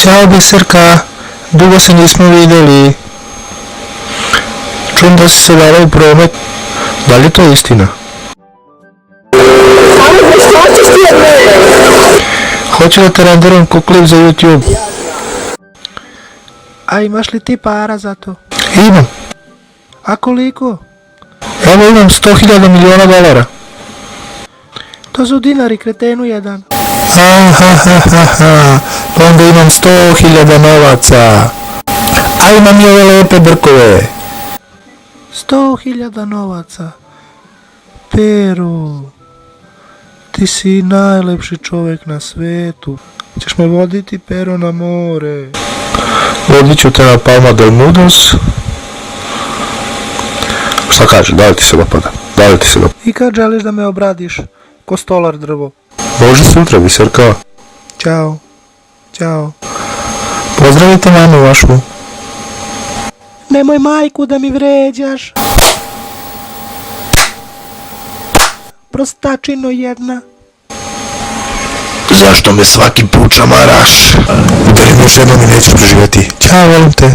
Ćao biserka, dugo se nismo vidjeli. Čujem da si se dala u promet. Da li je to istina? Hoću da te renderam ko klip za YouTube. A imaš li ti para za to? Imam. A koliko? Evo imam 100.000 miliona dolara. To su dinari, kretenu jedan. Pa onda imam 100.000 novaca. A imam i ove lepe brkove. 100.000 novaca. Pero, ti si najlepši čovjek na svetu. Ćeš me voditi, Pero, na more? Vodit ću te na Palma del Mudos. Šta kaže, da li ti se dopada? Da li ti se dopada? I kad želiš da me obradiš, ko stolar drvo? Može sutra, biserka. Ćao. Ćao. Pozdravite mamu vašu. Nemoj majku da mi vređaš. Prostačino jedna. Zašto me svaki put čamaraš? Udarim još jednom i nećeš preživjeti. Ćao, volim te.